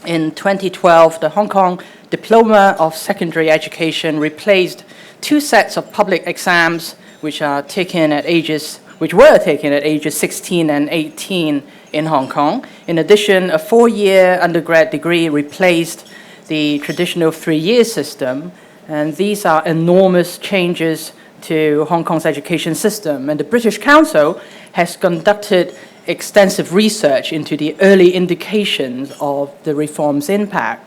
In 2012, the Hong Kong Diploma of Secondary Education replaced 2 sets of public exams which were taken at ages 16 and 18 in Hong Kong. In addition, a 4-year undergrad degree replaced the traditional 3-year system, and these are enormous changes to Hong Kong's education system. And the British Council has conducted extensive research into the early indications of the reform's impact.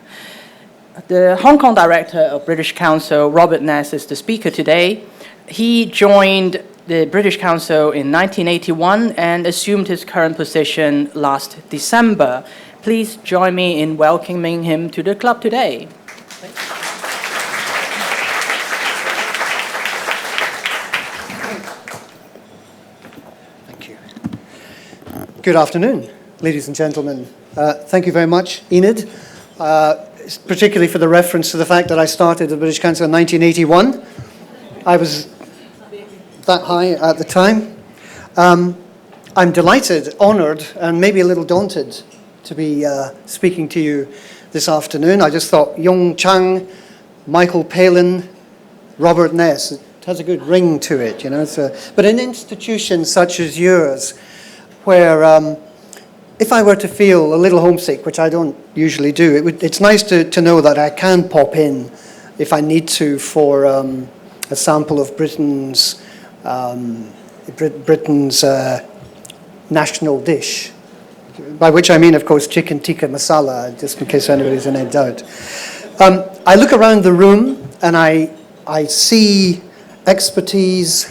The Hong Kong Director of British Council, Robert Ness, is the speaker today. He joined the British Council in 1981 and assumed his current position last December. Please join me in welcoming him to the club today. Thank you. Good afternoon, ladies and gentlemen. Thank you very much, Enid, particularly for the reference to the fact that I started the British Council in 1981. I was that high at the time. I'm delighted, honoured, and maybe a little daunted to be speaking to you this afternoon. I just thought Yong Chang, Michael Palin, Robert Ness, it has a good ring to it, you know. But an institution such as yours, where if I were to feel a little homesick, which I don't usually do, it's nice to know that I can pop in if I need to for a sample of Britain's national dish, by which I mean, of course, chicken tikka masala, just in case anybody's in any doubt. I look around the room and I see expertise,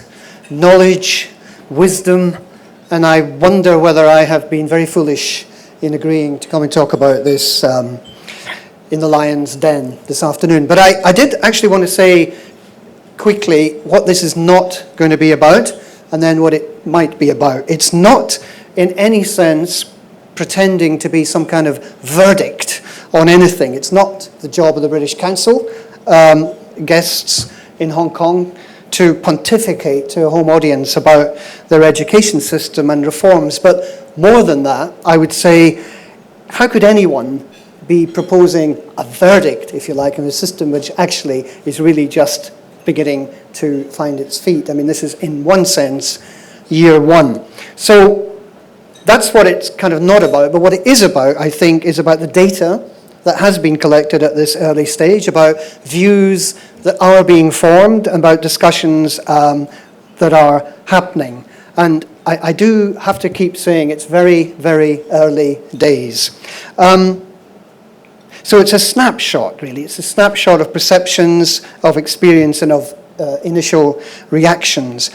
knowledge, wisdom, and I wonder whether I have been very foolish in agreeing to come and talk about this in the Lion's Den this afternoon. But I did actually want to say quickly what this is not going to be about, and then what it might be about. It's not in any sense pretending to be some kind of verdict on anything. It's not the job of the British Council, guests in Hong Kong, to pontificate to a home audience about their education system and reforms. But more than that, I would say, how could anyone be proposing a verdict, if you like, in a system which actually is really just beginning to find its feet? I mean, this is, in one sense, year one. So that's what it's kind of not about. But what it is about, I think, is about the data that has been collected at this early stage, about views that are being formed, about discussions that are happening. And I do have to keep saying it's very, very early days. So it's a snapshot, really. It's a snapshot of perceptions, of experience, and of initial reactions.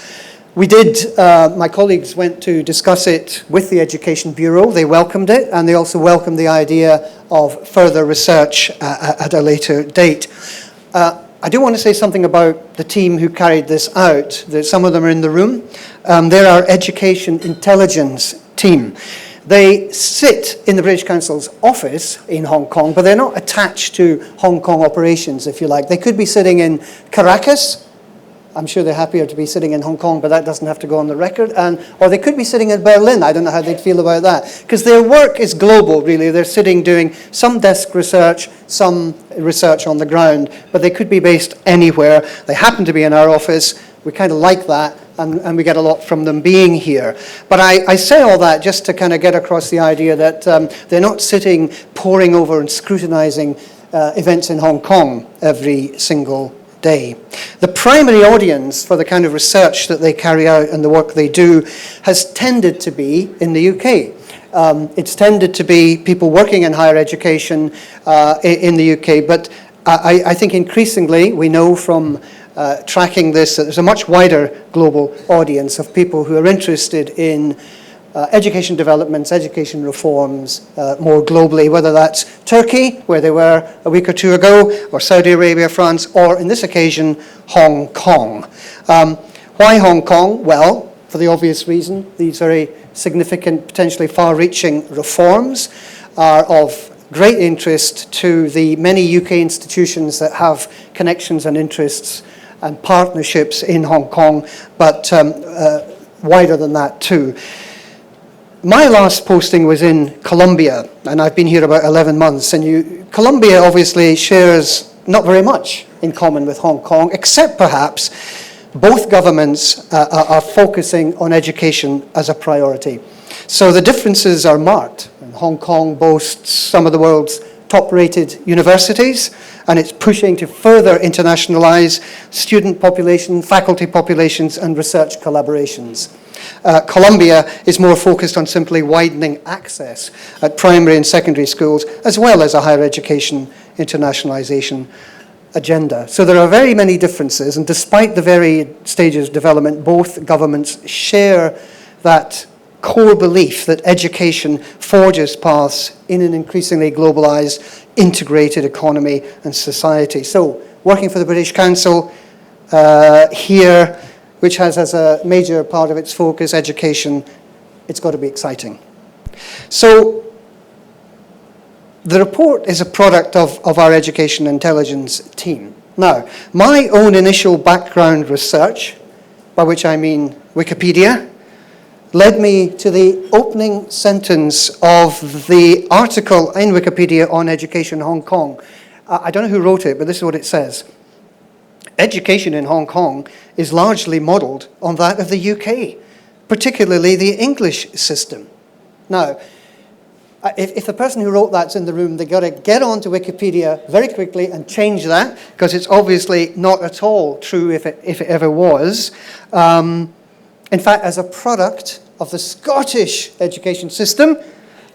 We did, my colleagues went to discuss it with the Education Bureau. They welcomed it, and they also welcomed the idea of further research at a later date. I do want to say something about the team who carried this out. Some of them are in the room. They're our Education Intelligence team. They sit in the British Council's office in Hong Kong, but they're not attached to Hong Kong operations, if you like. They could be sitting in Caracas. I'm sure they're happier to be sitting in Hong Kong, but that doesn't have to go on the record. Or they could be sitting in Berlin. I don't know how they'd feel about that. Because their work is global, really. They're sitting doing some desk research, some research on the ground, but they could be based anywhere. They happen to be in our office. We kind of like that, and we get a lot from them being here. But I say all that just to kind of get across the idea that they're not sitting, poring over and scrutinizing events in Hong Kong every single day. The primary audience for the kind of research that they carry out and the work they do has tended to be in the UK. It's tended to be people working in higher education in the UK, but I think increasingly we know from tracking this that there's a much wider global audience of people who are interested in education developments, education reforms more globally, whether that's Turkey, where they were a week or two ago, or Saudi Arabia, France, or in this occasion, Hong Kong. Why Hong Kong? Well, for the obvious reason, these very significant, potentially far-reaching reforms are of great interest to the many UK institutions that have connections and interests and partnerships in Hong Kong, but wider than that too. My last posting was in Colombia, and I've been here about 11 months. And Colombia obviously shares not very much in common with Hong Kong, except perhaps both governments are focusing on education as a priority. So the differences are marked. And Hong Kong boasts some of the world's top-rated universities, and it's pushing to further internationalize student population, faculty populations, and research collaborations. Colombia is more focused on simply widening access at primary and secondary schools, as well as a higher education internationalization agenda. So there are very many differences, and despite the varied stages of development, both governments share that core belief that education forges paths in an increasingly globalized, integrated economy and society. So, working for the British Council here, which has as a major part of its focus education, it's got to be exciting. So, the report is a product of our education intelligence team. Now, my own initial background research, by which I mean Wikipedia, led me to the opening sentence of the article in Wikipedia on education in Hong Kong. I don't know who wrote it, but this is what it says. Education in Hong Kong is largely modelled on that of the UK, particularly the English system. Now, if the person who wrote that's in the room, they've got to get onto Wikipedia very quickly and change that, because it's obviously not at all true if it ever was. In fact, as a product of the Scottish education system,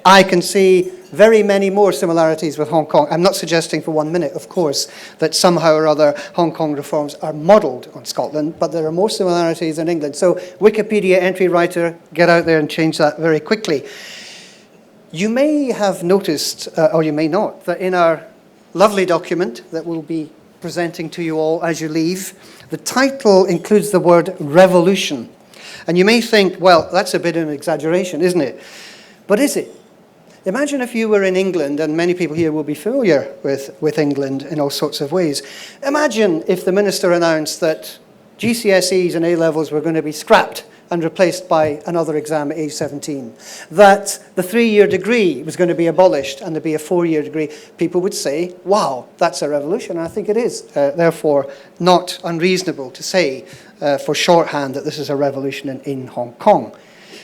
I can see very many more similarities with Hong Kong. I'm not suggesting for 1 minute, of course, that somehow or other Hong Kong reforms are modelled on Scotland, but there are more similarities in England. So Wikipedia entry writer, get out there and change that very quickly. You may have noticed, or you may not, that in our lovely document that we'll be presenting to you all as you leave, the title includes the word revolution. And you may think, well, that's a bit of an exaggeration, isn't it? But is it? Imagine if you were in England, and many people here will be familiar with England in all sorts of ways. Imagine if the minister announced that GCSEs and A-levels were going to be scrapped and replaced by another exam at age 17. That the 3-year degree was going to be abolished and there'd be a 4-year degree. People would say, wow, that's a revolution. And I think it is, therefore, not unreasonable to say for shorthand that this is a revolution in Hong Kong.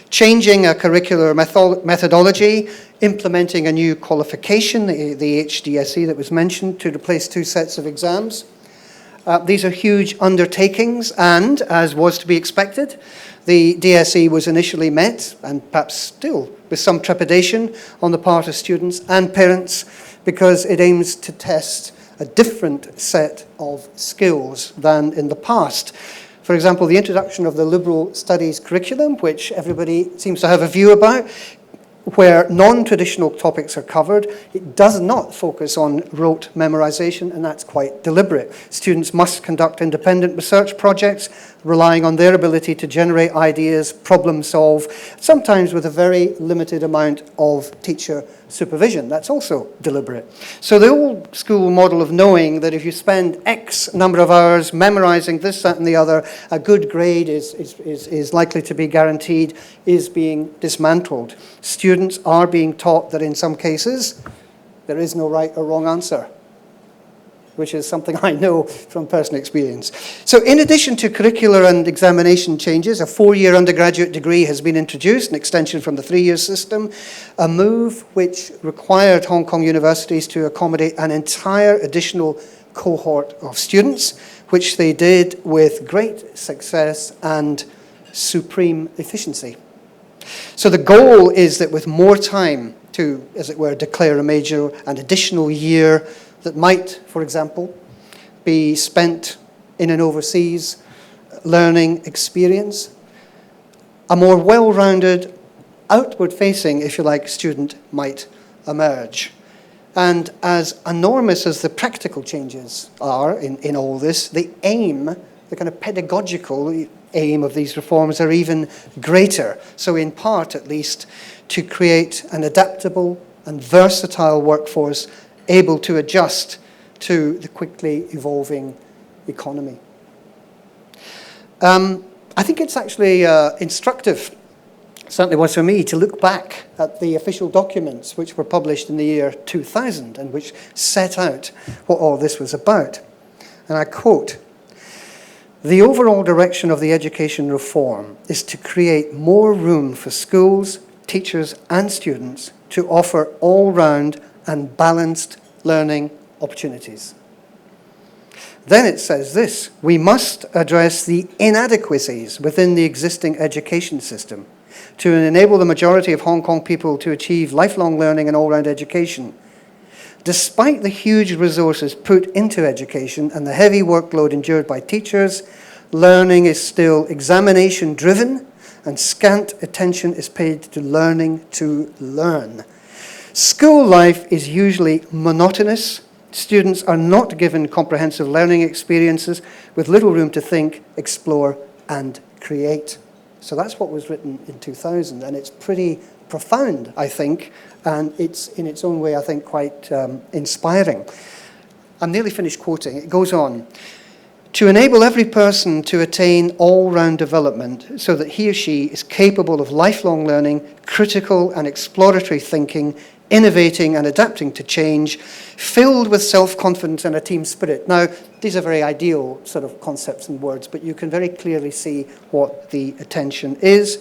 Changing a curricular methodology, implementing a new qualification, the HKDSE that was mentioned, to replace 2 sets of exams. These are huge undertakings, and, as was to be expected, the DSE was initially met, and perhaps still, with some trepidation on the part of students and parents, because it aims to test a different set of skills than in the past. For example, the introduction of the liberal studies curriculum, which everybody seems to have a view about, where non-traditional topics are covered. It does not focus on rote memorization, and that's quite deliberate. Students must conduct independent research projects, relying on their ability to generate ideas, problem solve, sometimes with a very limited amount of teacher supervision. That's also deliberate. So the old school model of knowing that if you spend X number of hours memorizing this, that, and the other, a good grade is likely to be guaranteed, is being dismantled. Students are being taught that in some cases, there is no right or wrong answer, which is something I know from personal experience. So in addition to curricular and examination changes, a 4-year undergraduate degree has been introduced, an extension from the 3-year system, a move which required Hong Kong universities to accommodate an entire additional cohort of students, which they did with great success and supreme efficiency. So the goal is that with more time to, as it were, declare a major, an additional year that might, for example, be spent in an overseas learning experience, a more well-rounded, outward-facing, if you like, student might emerge. And as enormous as the practical changes are in all this, the aim, the kind of pedagogical aim of these reforms are even greater. So in part, at least, to create an adaptable and versatile workforce able to adjust to the quickly evolving economy. I think it's actually instructive certainly was for me, to look back at the official documents which were published in the year 2000 and which set out what all this was about. And I quote, "The overall direction of the education reform is to create more room for schools, teachers and students to offer all-round and balanced learning opportunities." Then it says this: "We must address the inadequacies within the existing education system to enable the majority of Hong Kong people to achieve lifelong learning and all-round education. Despite the huge resources put into education and the heavy workload endured by teachers, learning is still examination-driven and scant attention is paid to learning to learn. School life is usually monotonous. Students are not given comprehensive learning experiences with little room to think, explore, and create." So that's what was written in 2000, and it's pretty profound, I think, and it's, in its own way, I think, quite inspiring. I'm nearly finished quoting. It goes on. "To enable every person to attain all-round development so that he or she is capable of lifelong learning, critical and exploratory thinking, innovating and adapting to change, filled with self-confidence and a team spirit." Now, these are very ideal sort of concepts and words, but you can very clearly see what the attention is.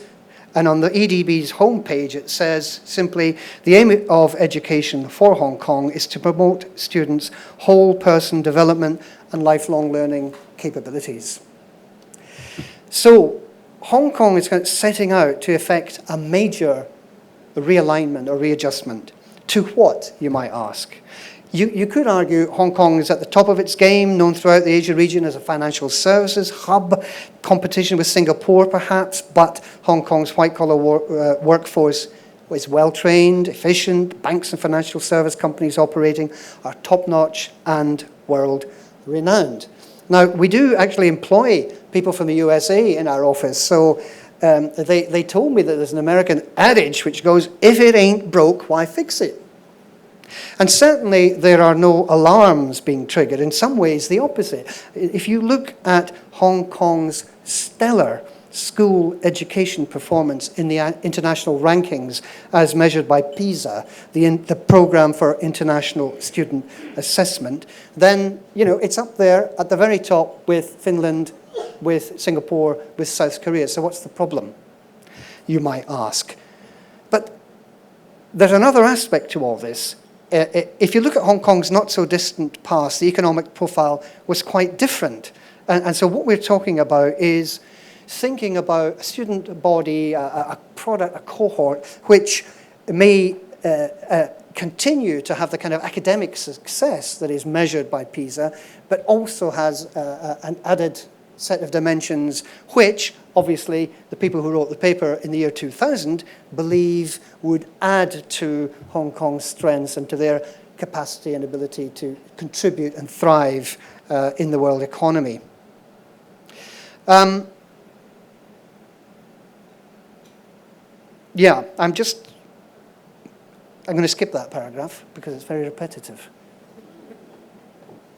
And on the EDB's homepage, it says simply, "The aim of education for Hong Kong is to promote students' whole person development and lifelong learning capabilities." So, Hong Kong is setting out to effect a major realignment or readjustment. To what, you might ask? You could argue Hong Kong is at the top of its game, known throughout the Asia region as a financial services hub, competition with Singapore perhaps, but Hong Kong's white-collar workforce is well-trained, efficient, banks and financial service companies operating are top-notch and world-renowned. Now, we do actually employ people from the USA in our office, so they told me that there's an American adage which goes, "If it ain't broke, why fix it?" And certainly there are no alarms being triggered. In some ways, the opposite. If you look at Hong Kong's stellar school education performance in the international rankings as measured by PISA, the Program for International Student Assessment, then, you know, it's up there at the very top with Finland, with Singapore, with South Korea. So what's the problem, you might ask? But there's another aspect to all this. If you look at Hong Kong's not-so-distant past, the economic profile was quite different. And so what we're talking about is thinking about a student body, a product, a cohort, which may continue to have the kind of academic success that is measured by PISA, but also has an added set of dimensions which, obviously, the people who wrote the paper in the year 2000 believe would add to Hong Kong's strengths and to their capacity and ability to contribute and thrive in the world economy. Yeah, I'm going to skip that paragraph because it's very repetitive.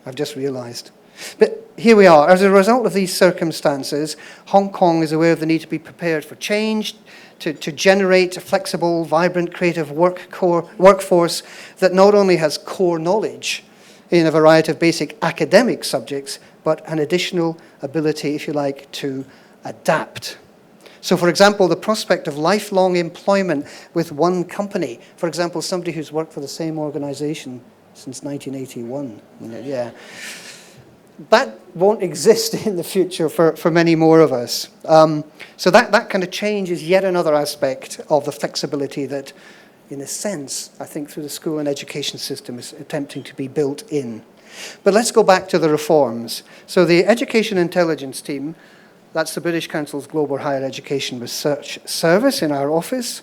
I've just realized. But here we are. As a result of these circumstances, Hong Kong is aware of the need to be prepared for change, to generate a flexible, vibrant, creative workforce that not only has core knowledge in a variety of basic academic subjects, but an additional ability, if you like, to adapt. So, for example, the prospect of lifelong employment with one company, for example, somebody who's worked for the same organization since 1981, yeah, that won't exist in the future for many more of us. So that kind of change is yet another aspect of the flexibility that, in a sense, I think through the school and education system is attempting to be built in. But let's go back to the reforms. So the Education Intelligence Team, that's the British Council's Global Higher Education Research Service in our office,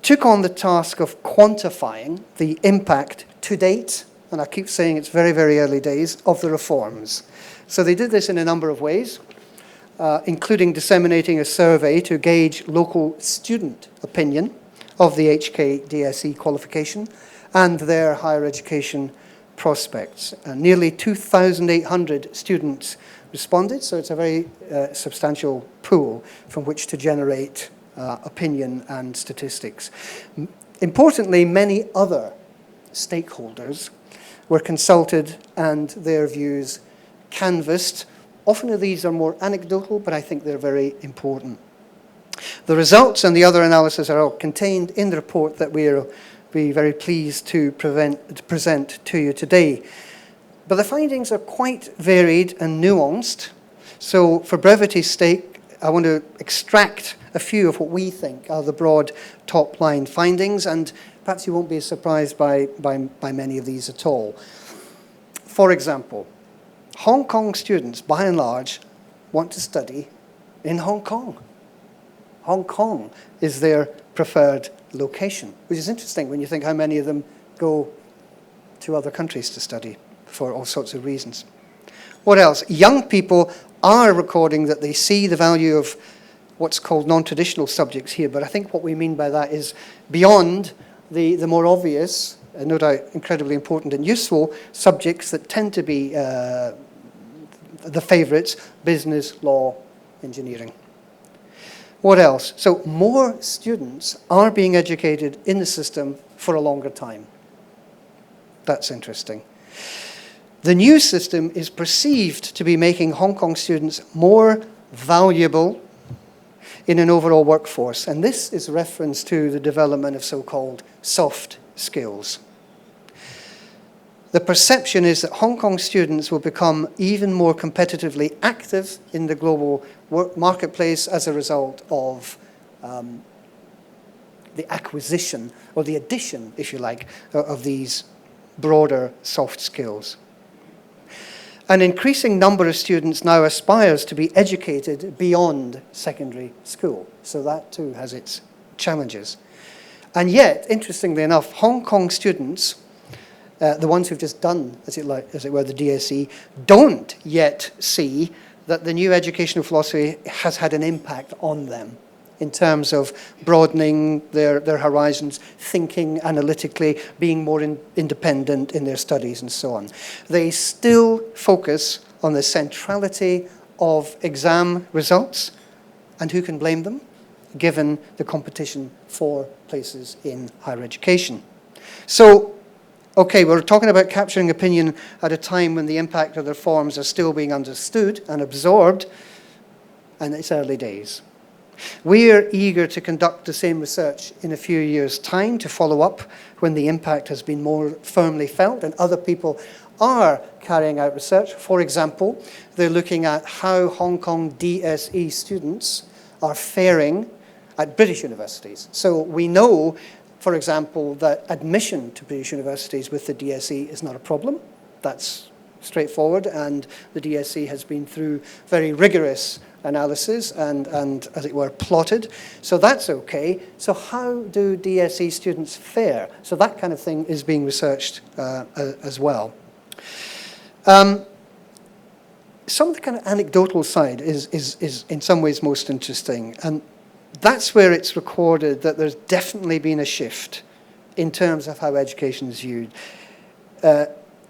took on the task of quantifying the impact to date, and I keep saying it's very, very early days, of the reforms. So they did this in a number of ways, including disseminating a survey to gauge local student opinion of the HKDSE qualification and their higher education prospects. Nearly 2,800 students responded, so it's a very substantial pool from which to generate opinion and statistics. Importantly, many other stakeholders were consulted and their views canvassed. Often these are more anecdotal, but I think they're very important. The results and the other analysis are all contained in the report that we'll be very pleased to present to you today. But the findings are quite varied and nuanced. So for brevity's sake, I want to extract a few of what we think are the broad top-line findings, and perhaps you won't be surprised by many of these at all. For example, Hong Kong students, by and large, want to study in Hong Kong. Hong Kong is their preferred location, which is interesting when you think how many of them go to other countries to study for all sorts of reasons. What else? Young people are recording that they see the value of what's called non-traditional subjects here, but I think what we mean by that is beyond the more obvious, no doubt incredibly important and useful, subjects that tend to be the favourites: business, law, engineering. What else? So more students are being educated in the system for a longer time. That's interesting. The new system is perceived to be making Hong Kong students more valuable in an overall workforce, and this is reference to the development of so-called soft skills. The perception is that Hong Kong students will become even more competitively active in the global work marketplace as a result of the acquisition, or the addition, if you like, of these broader soft skills. An increasing number of students now aspires to be educated beyond secondary school, so that too has its challenges. And yet, interestingly enough, Hong Kong students, the ones who've just done, as it were, the DSE, don't yet see that the new educational philosophy has had an impact on them in terms of broadening their horizons, thinking analytically, being more independent in their studies and so on. They still focus on the centrality of exam results, and who can blame them, given the competition for places in higher education. So, okay, we're talking about capturing opinion at a time when the impact of the reforms are still being understood and absorbed, and it's early days. We're eager to conduct the same research in a few years' time to follow up when the impact has been more firmly felt and other people are carrying out research. For example, they're looking at how Hong Kong DSE students are faring at British universities. So we know, for example, that admission to British universities with the DSE is not a problem. That's straightforward, and the DSE has been through very rigorous analysis and, as it were, plotted. So that's okay. So how do DSE students fare? So that kind of thing is being researched as well. Some of the kind of anecdotal side is in some ways most interesting, and that's where it's recorded that there's definitely been a shift in terms of how education is viewed.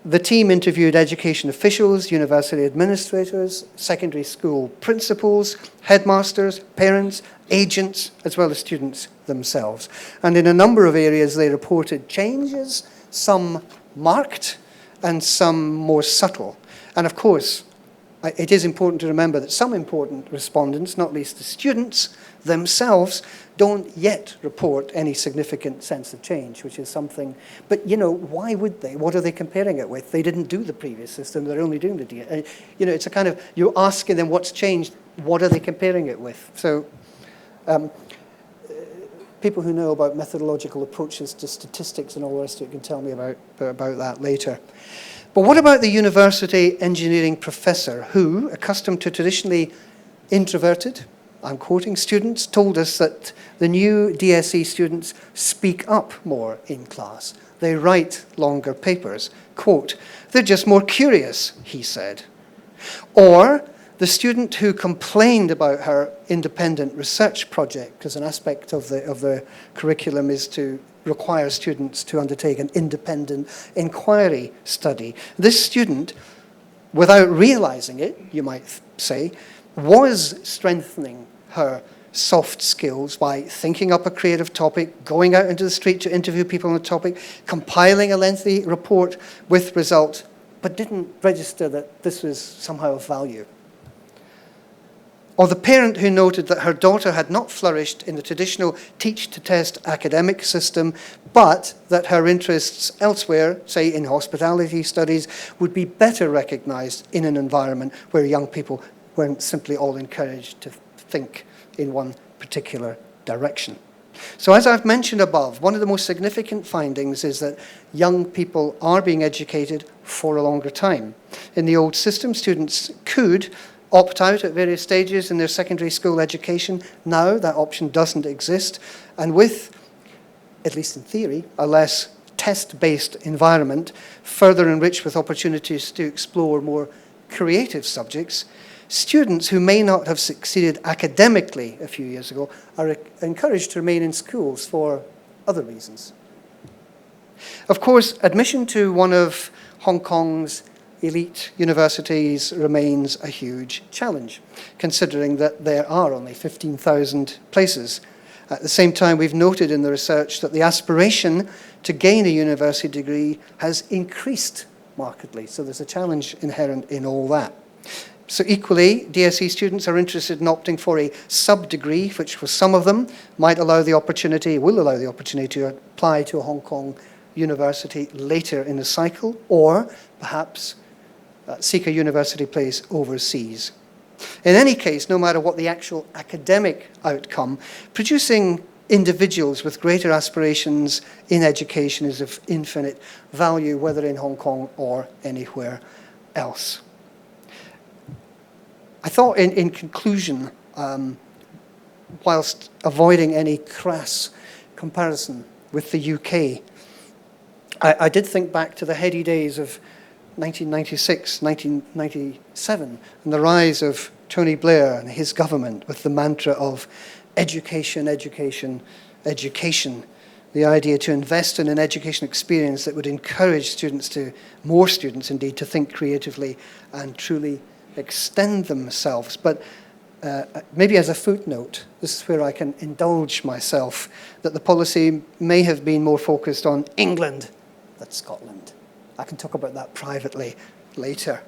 The team interviewed education officials, university administrators, secondary school principals, headmasters, parents, agents, as well as students themselves. And in a number of areas they reported changes, some marked and some more subtle. And of course, it is important to remember that some important respondents, not least the students themselves, don't yet report any significant sense of change, which is something. But, you know, why would they? What are they comparing it with? They didn't do the previous system. They're only doing the you know, it's a kind of, you're asking them what's changed. What are they comparing it with? So people who know about methodological approaches to statistics and all the rest of it can tell me about that later. But what about the university engineering professor who, accustomed to traditionally introverted, I'm quoting, students, told us that the new DSE students speak up more in class. They write longer papers. Quote, they're just more curious, he said. Or the student who complained about her independent research project, because an aspect of the curriculum is to require students to undertake an independent inquiry study. This student, without realizing it, you might say, was strengthening her soft skills by thinking up a creative topic, going out into the street to interview people on the topic, compiling a lengthy report with result, but didn't register that this was somehow of value. Or the parent who noted that her daughter had not flourished in the traditional teach-to-test academic system, but that her interests elsewhere, say in hospitality studies, would be better recognized in an environment where young people weren't simply all encouraged to think in one particular direction. So as I've mentioned above, one of the most significant findings is that young people are being educated for a longer time. In the old system, students could opt out at various stages in their secondary school education. Now that option doesn't exist. And with, at least in theory, a less test-based environment, further enriched with opportunities to explore more creative subjects, students who may not have succeeded academically a few years ago are encouraged to remain in schools for other reasons. Of course, admission to one of Hong Kong's elite universities remains a huge challenge, considering that there are only 15,000 places. At the same time, we've noted in the research that the aspiration to gain a university degree has increased markedly, so there's a challenge inherent in all that. So equally, DSE students are interested in opting for a sub-degree, which for some of them might allow the opportunity, will allow the opportunity to apply to a Hong Kong university later in the cycle, or perhaps seek a university place overseas. In any case, no matter what the actual academic outcome, producing individuals with greater aspirations in education is of infinite value, whether in Hong Kong or anywhere else. I thought in conclusion, whilst avoiding any crass comparison with the UK, I did think back to the heady days of 1996, 1997, and the rise of Tony Blair and his government with the mantra of education, education, education. The idea to invest in an education experience that would encourage students to, more students indeed, to think creatively and truly extend themselves. But maybe as a footnote, this is where I can indulge myself, that the policy may have been more focused on England than Scotland. I can talk about that privately later.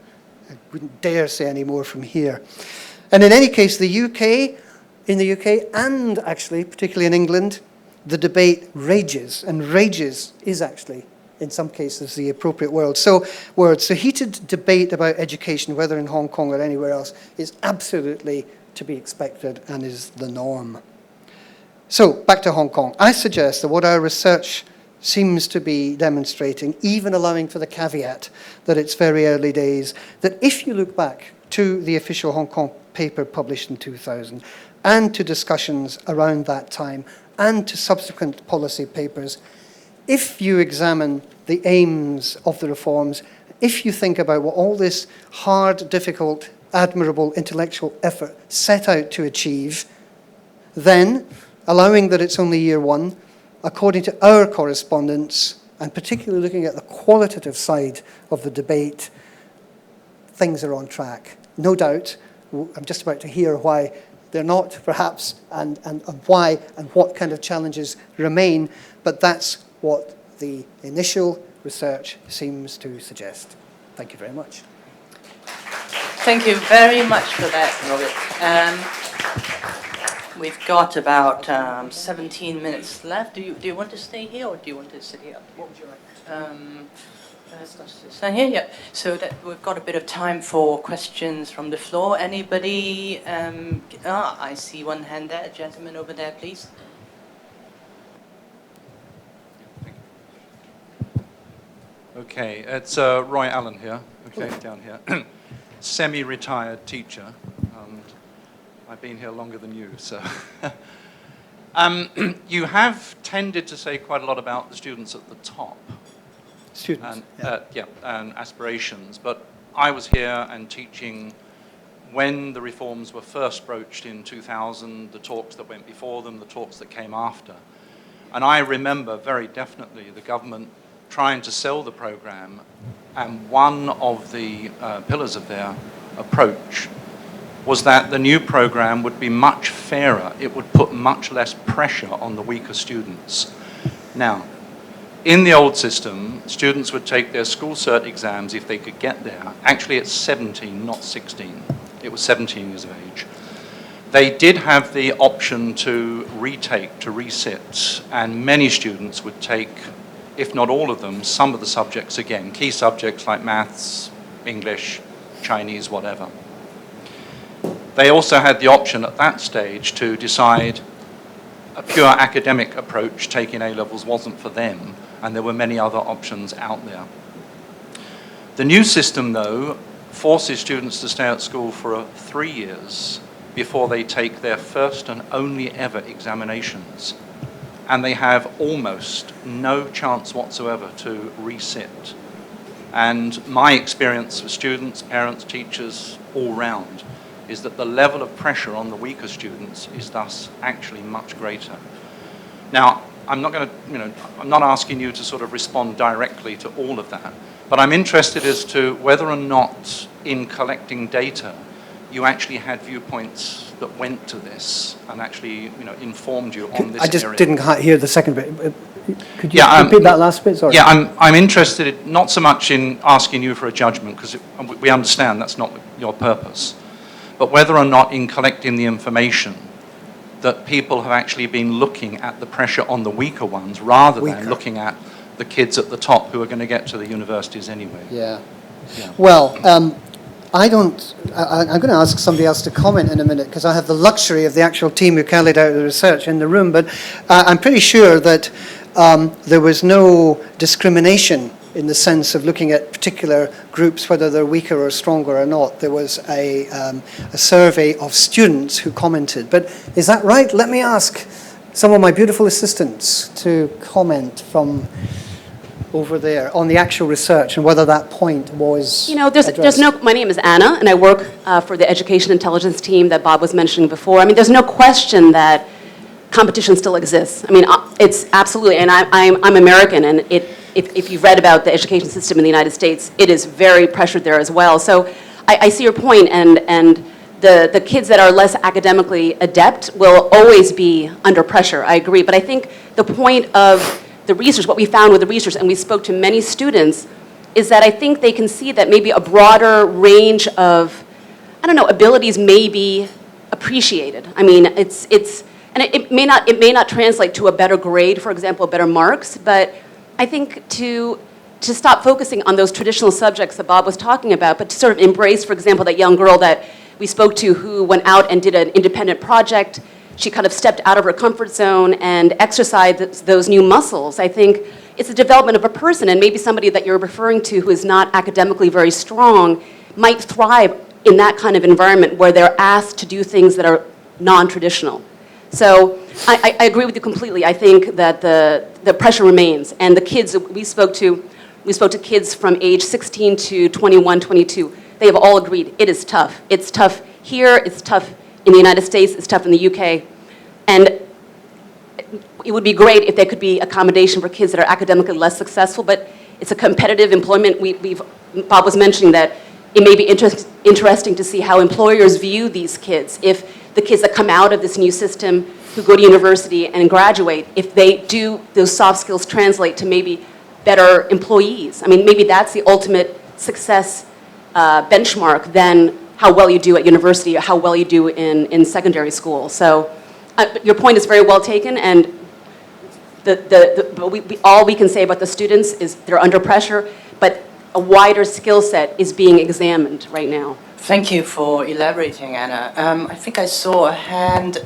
I wouldn't dare say any more from here. And in any case, in the UK, and actually, particularly in England, the debate rages, and rages is actually, in some cases, the appropriate word. So heated debate about education, whether in Hong Kong or anywhere else, is absolutely to be expected and is the norm. So, back to Hong Kong. I suggest that what our research seems to be demonstrating, even allowing for the caveat that it's very early days, that if you look back to the official Hong Kong paper published in 2000, and to discussions around that time, and to subsequent policy papers, if you examine the aims of the reforms, if you think about what all this hard, difficult, admirable intellectual effort set out to achieve, then, allowing that it's only year one, according to our correspondence, and particularly looking at the qualitative side of the debate, things are on track. No doubt, I'm just about to hear why they're not, perhaps, and why and what kind of challenges remain, but that's what the initial research seems to suggest. Thank you very much. Thank you very much for that, Robert. We've got about 17 minutes left. Do you want to stay here or do you want to sit here? What would you like? Stand here, yeah. So that we've got a bit of time for questions from the floor. Anybody? I see one hand there. Gentleman over there, please. Okay, it's Roy Allen here. Okay, down here. Semi-retired teacher. I've been here longer than you, so. You have tended to say quite a lot about the students at the top. Students, and aspirations. But I was here and teaching when the reforms were first broached in 2000, the talks that went before them, the talks that came after. And I remember very definitely the government trying to sell the program, and one of the pillars of their approach was that the new program would be much fairer. It would put much less pressure on the weaker students. Now, in the old system, students would take their school cert exams if they could get there. Actually, it's 17, not 16. It was 17 years of age. They did have the option to retake, to resit, and many students would take, if not all of them, some of the subjects again, key subjects like maths, English, Chinese, whatever. They also had the option at that stage to decide a pure academic approach, taking A-levels, wasn't for them, and there were many other options out there. The new system, though, forces students to stay at school for 3 years before they take their first and only ever examinations. And they have almost no chance whatsoever to resit. And my experience with students, parents, teachers, all round, is that the level of pressure on the weaker students is thus actually much greater. Now, I'm not asking you to sort of respond directly to all of that, but I'm interested as to whether or not in collecting data, you actually had viewpoints that went to this and actually, informed you on this area. I just didn't hear the second bit. Could you repeat that last bit? Sorry. Yeah, I'm interested not so much in asking you for a judgment, because we understand that's not your purpose, but whether or not in collecting the information that people have actually been looking at the pressure on the weaker ones rather than looking at the kids at the top who are going to get to the universities anyway. Yeah. Well, I'm going to ask somebody else to comment in a minute, because I have the luxury of the actual team who carried out the research in the room, but I'm pretty sure that there was no discrimination in the sense of looking at particular groups, whether they're weaker or stronger or not. There was a survey of students who commented. But is that right? Let me ask some of my beautiful assistants to comment from over there on the actual research and whether that point was my name is Anna, and I work for the education intelligence team that Bob was mentioning before. I mean, there's no question that competition still exists. I mean, it's absolutely, and I'm American, and if you've read about the education system in the United States, it is very pressured there as well. So I see your point, and the kids that are less academically adept will always be under pressure. I agree, but I think the point of the research, what we found with the research, and we spoke to many students, is that I think they can see that maybe a broader range of, abilities may be appreciated. I mean, it may not translate to a better grade, for example, better marks, but I think to stop focusing on those traditional subjects that Bob was talking about, but to sort of embrace, for example, that young girl that we spoke to who went out and did an independent project. She kind of stepped out of her comfort zone and exercised those new muscles. I think it's the development of a person, and maybe somebody that you're referring to who is not academically very strong might thrive in that kind of environment where they're asked to do things that are non-traditional. So I agree with you completely. I think that the pressure remains, and the kids that we spoke to kids from age 16 to 21, 22. They have all agreed it is tough. It's tough here, it's tough in the United States, it's tough in the UK. And it would be great if there could be accommodation for kids that are academically less successful, but it's a competitive employment. Bob was mentioning that it may be interesting to see how employers view these kids. If the kids that come out of this new system who go to university and graduate, if they do those soft skills translate to maybe better employees. I mean, maybe that's the ultimate success benchmark than how well you do at university or how well you do in secondary school. So your point is very well taken, and all we can say about the students is they're under pressure, but a wider skill set is being examined right now. Thank you for elaborating, Anna. I think I saw a hand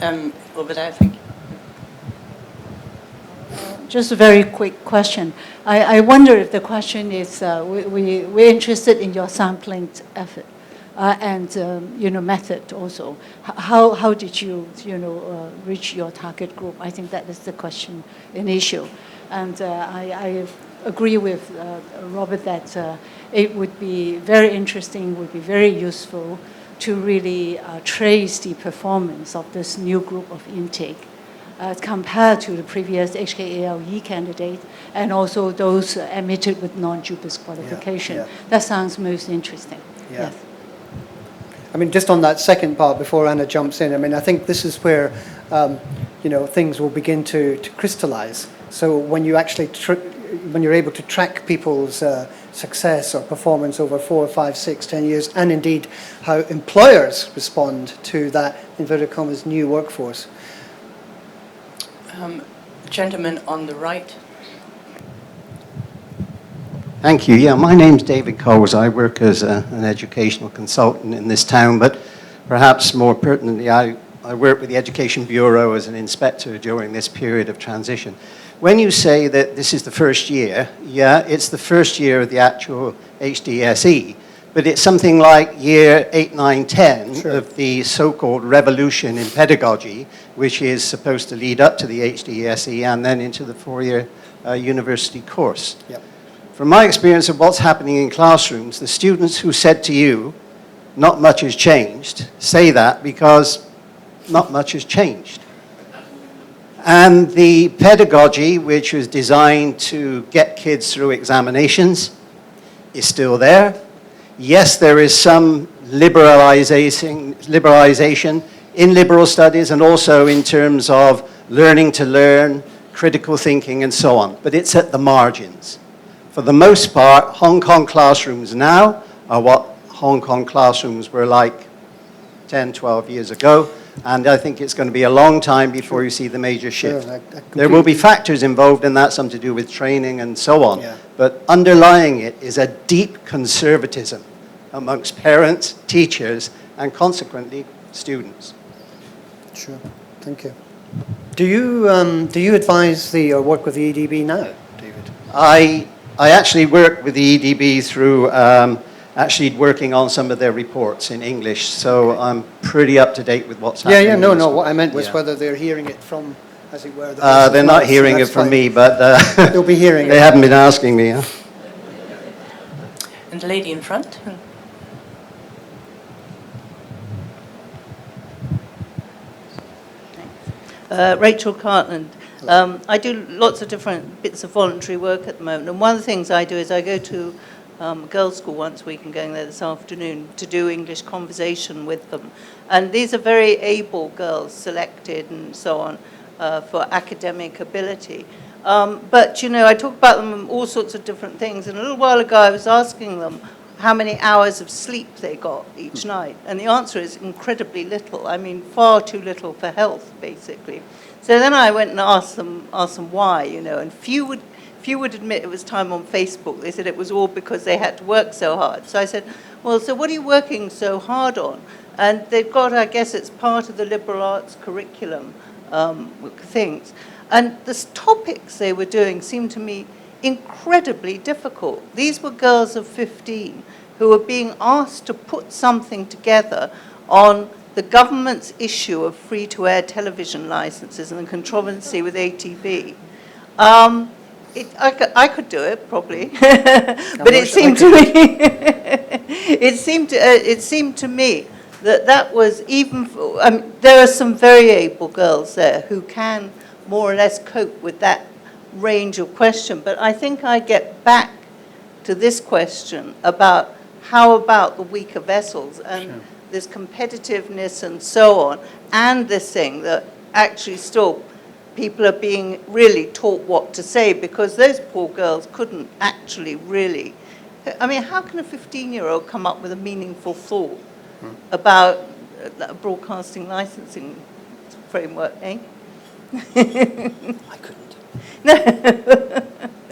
over there, I think. Just a very quick question. I wonder if the question is, we're interested in your sampling effort and method also. How did you reach your target group? I think that is the question in issue. And I agree with Robert that it would be very interesting, would be very useful to really trace the performance of this new group of intake compared to the previous HKDSE candidate and also those admitted with non-JUPAS qualification. That sounds most interesting. Yeah. Yes. I mean, just on that second part before Anna jumps in, I mean, I think this is where, things will begin to crystallize. So when you actually, when you're able to track people's success or performance over 4, 5, 6, 10 years, and indeed how employers respond to that, inverted commas, new workforce. Gentleman on the right. Thank you. Yeah, my name's David Coles. I work as an educational consultant in this town, but perhaps more pertinently, I work with the Education Bureau as an inspector during this period of transition. When you say that this is the first year, yeah, it's the first year of the actual HKDSE, but it's something like year 8, 9, 10 Sure. of the so-called revolution in pedagogy, which is supposed to lead up to the HKDSE and then into the 4-year university course. Yep. From my experience of what's happening in classrooms, the students who said to you, not much has changed, say that because not much has changed. And the pedagogy, which was designed to get kids through examinations, is still there. Yes, there is some liberalization in liberal studies and also in terms of learning to learn, critical thinking, and so on, but it's at the margins. For the most part, Hong Kong classrooms now are what Hong Kong classrooms were like 10, 12 years ago, and I think it's going to be a long time before you see the major shift. Sure, There will be factors involved in that, some to do with training and so on, Yeah. but underlying it is a deep conservatism amongst parents, teachers, and consequently, students. Sure, thank you. Do you advise or work with the EDB now, David? I actually work with the EDB through actually working on some of their reports in English, so I'm pretty up to date with what's happening. Yeah, no. in this What I meant was Yeah. whether they're hearing it from, as it were, the They're not hearing it from me, but They'll be hearing they it. haven't been asking me. Huh? And the lady in front. Rachel Cartland. I do lots of different bits of voluntary work at the moment, and one of the things I do is I go to girls' school once a week. I'm going there this afternoon to do English conversation with them. And these are very able girls, selected and so on, for academic ability. But, you know, I talk about them in all sorts of different things, and a little while ago I was asking them how many hours of sleep they got each night. And the answer is incredibly little. I mean, far too little for health, basically. So then I went and asked them why, you know, and few would admit it was time on Facebook. They said it was all because they had to work so hard. So I said, well, so what are you working so hard on? And they've got, I guess it's part of the liberal arts curriculum things. And the topics they were doing seemed to me incredibly difficult. These were girls of 15 who were being asked to put something together on the government's issue of free-to-air television licenses and the controversy with ATV. I could do it probably, but it seemed to me, it seemed to me that was even. There are some very able girls there who can more or less cope with that range of question. But I think I get back to this question about how about the weaker vessels and Sure. this competitiveness and so on, and this thing that actually still people are being really taught what to say because those poor girls couldn't actually really. I mean, how can a 15-year-old come up with a meaningful thought about a broadcasting licensing framework, eh? I couldn't.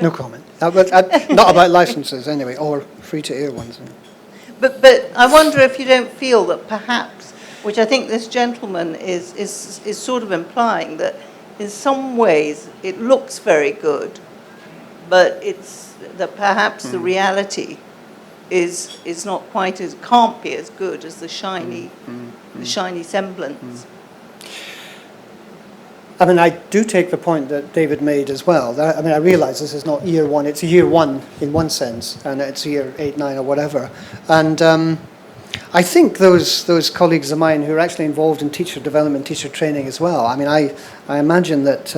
No comment. Not about licenses anyway, or free-to-air ones. But I wonder if you don't feel that perhaps, which I think this gentleman is sort of implying, that in some ways it looks very good, but it's that perhaps the reality is not quite as, can't be as good as the shiny semblance. I mean, I do take the point that David made as well. I mean, I realise this is not year one, it's year one in one sense, and it's year 8, 9 or whatever. And I think those colleagues of mine who are actually involved in teacher development, teacher training as well, I mean, I imagine that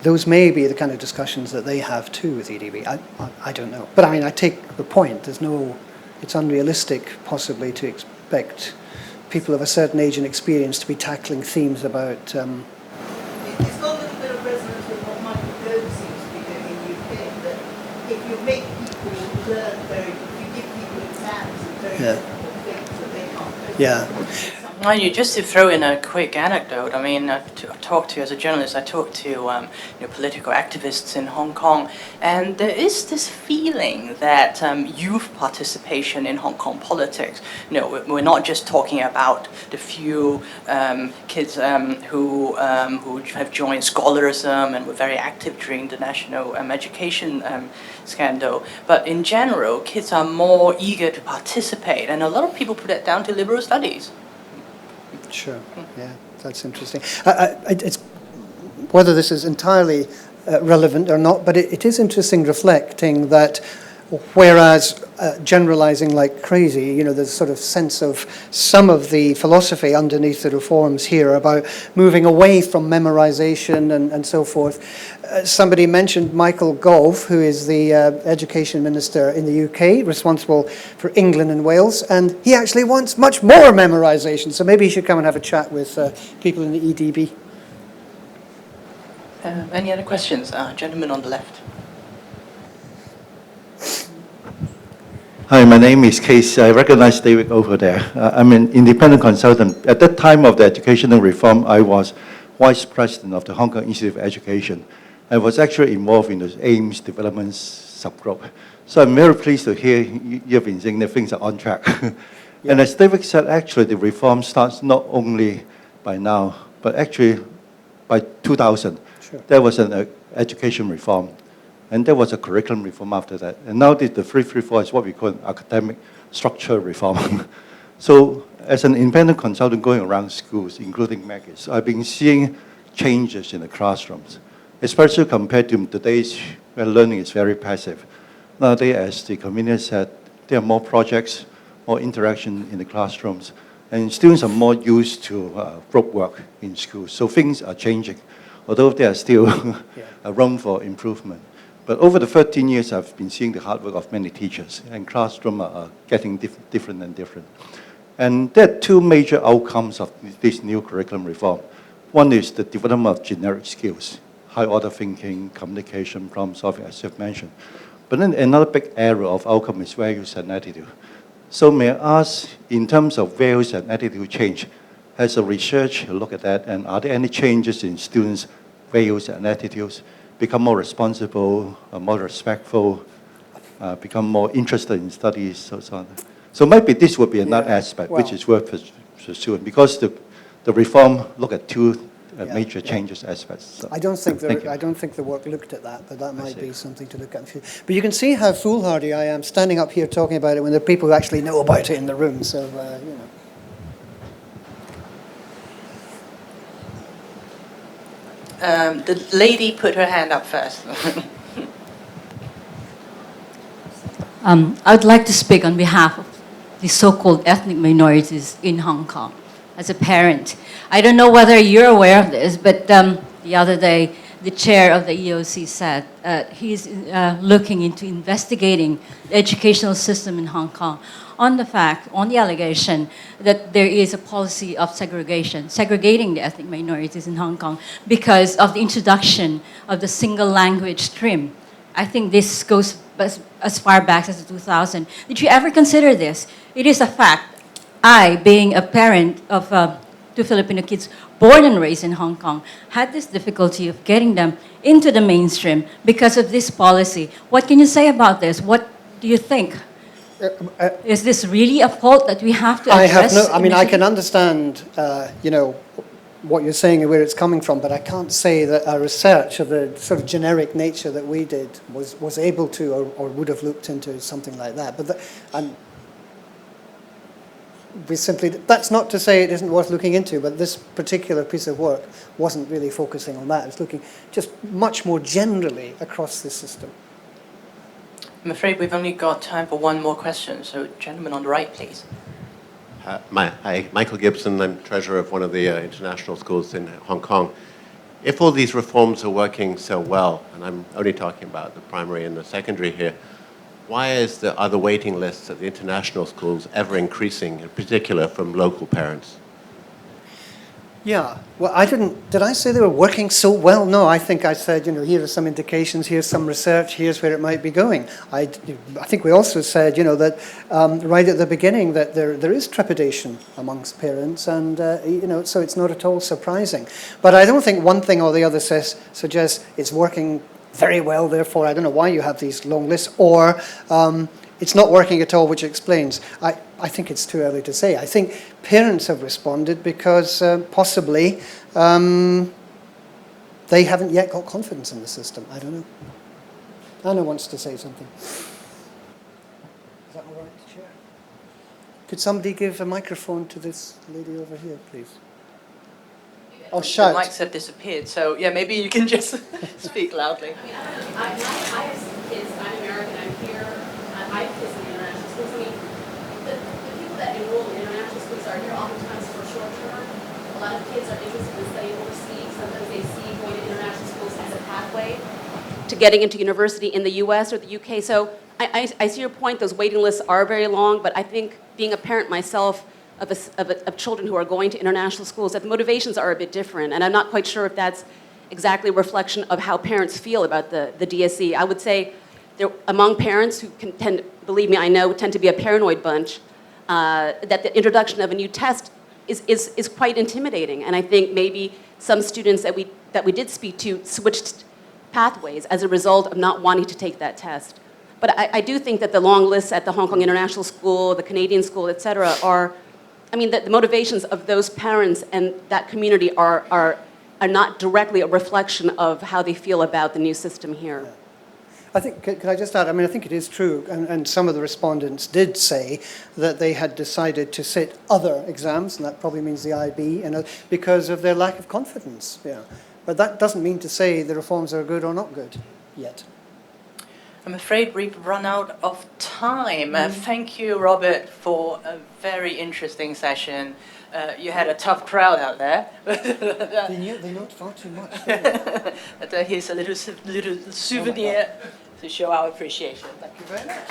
those may be the kind of discussions that they have too with EDB. I don't know. But I mean, I take the point. There's no it's unrealistic possibly to expect people of a certain age and experience to be tackling themes about... It's got a little bit of resonance with what Michael Gove seems to be doing in the UK, that if you make people learn if you give people exams and very difficult things that they can't cope with. Well, just to throw in a quick anecdote, I mean, as a journalist, I talked to political activists in Hong Kong, and there is this feeling that youth participation in Hong Kong politics, we're not just talking about the few kids who have joined scholarism and were very active during the national education scandal, but in general, kids are more eager to participate, and a lot of people put that down to liberal studies. Sure, yeah, that's interesting. It's, whether this is entirely relevant or not, but it is interesting reflecting that whereas generalizing like crazy, there's sort of sense of some of the philosophy underneath the reforms here about moving away from memorization and so forth. Somebody mentioned Michael Gove, who is the education minister in the UK, responsible for England and Wales, and he actually wants much more memorization, so maybe he should come and have a chat with people in the EDB. Any other questions? Gentleman on the left. Hi, my name is Case. I recognize David over there. I'm an independent consultant. At that time of the educational reform, I was vice president of the Hong Kong Institute of Education. I was actually involved in the AIMS development subgroup. So I'm very pleased to hear you've been saying that things are on track. Yeah. And as David said, actually the reform starts not only by now, but actually by 2000. Sure. There was an education reform. And there was a curriculum reform after that. And now the 334 is what we call an academic structure reform. So as an independent consultant going around schools, including Maggie's, I've been seeing changes in the classrooms, especially compared to the days where learning is very passive. Nowadays, as the community said, there are more projects, more interaction in the classrooms, and students are more used to group work in schools. So things are changing, although there are still a room for improvement. But over the 13 years, I've been seeing the hard work of many teachers, and classrooms are getting different and different. And there are two major outcomes of this new curriculum reform. One is the development of generic skills, high-order thinking, communication, problem solving, as you've mentioned. But then another big area of outcome is values and attitude. So may I ask, in terms of values and attitude change, has the research looked at that, and are there any changes in students' values and attitudes? Become more responsible, more respectful, become more interested in studies, so on. So maybe this would be another aspect which is worth pursuing, because the reform look at two major changes aspects. So, I don't think the work looked at that, but that might be something to look at. But you can see how foolhardy I am standing up here talking about it when there are people who actually know about it in the room. So you know. The lady put her hand up first. I'd like to speak on behalf of the so-called ethnic minorities in Hong Kong as a parent. I don't know whether you're aware of this, but the other day, the chair of the EOC said he's looking into investigating the educational system in Hong Kong on the allegation that there is a policy of segregating the ethnic minorities in Hong Kong because of the introduction of the single language stream. I think this goes as far back as 2000. Did you ever consider this? It is a fact. I, being a parent of two Filipino kids born and raised in Hong Kong, had this difficulty of getting them into the mainstream because of this policy. What can you say about this? What do you think? Is this really a fault that we have to address? I can understand, what you're saying and where it's coming from, but I can't say that our research of the sort of generic nature that we did was able to or would have looked into something like that. But that's not to say it isn't worth looking into, but this particular piece of work wasn't really focusing on that. It was looking just much more generally across the system. I'm afraid we've only got time for one more question, so gentleman on the right, please. Hi, Michael Gibson. I'm treasurer of one of the international schools in Hong Kong. If all these reforms are working so well, and I'm only talking about the primary and the secondary here, are the waiting lists at the international schools ever increasing, in particular from local parents? Yeah, well, did I say they were working so well? No, I think I said, here are some indications, here's some research, here's where it might be going. I think we also said, that right at the beginning that there is trepidation amongst parents, and, so it's not at all surprising. But I don't think one thing or the other suggests it's working very well, therefore I don't know why you have these long lists, or it's not working at all, which explains. I think it's too early to say. I think parents have responded because possibly they haven't yet got confidence in the system. I don't know. Anna wants to say something. Is that all right, Chair? Could somebody give a microphone to this lady over here, please? Oh, shout. The mics have disappeared, so yeah, maybe you can just speak loudly. I have some kids. I'm American. I'm here. I have kids in the international schools. I mean, the people that enroll in international schools are here oftentimes for short term. A lot of kids are interested in studying overseas. Sometimes they see going to international schools as a pathway to getting into university in the U.S. or the UK. So I see your point. Those waiting lists are very long, but I think being a parent myself of children who are going to international schools, that the motivations are a bit different. And I'm not quite sure if that's exactly a reflection of how parents feel about the DSE. I would say among parents who believe me, I know, tend to be a paranoid bunch, that the introduction of a new test is quite intimidating. And I think maybe some students that we did speak to switched pathways as a result of not wanting to take that test. But I do think that the long lists at the Hong Kong International School, the Canadian School, et cetera, the motivations of those parents and that community are not directly a reflection of how they feel about the new system here. Yeah. I think, can I just add, I think it is true, and some of the respondents did say that they had decided to sit other exams, and that probably means the IB, because of their lack of confidence. Yeah. But that doesn't mean to say the reforms are good or not good yet. I'm afraid we've run out of time. Thank you, Robert, for a very interesting session. You had a tough crowd out there. They not far too much. But here's a little souvenir to show our appreciation. Thank you very much.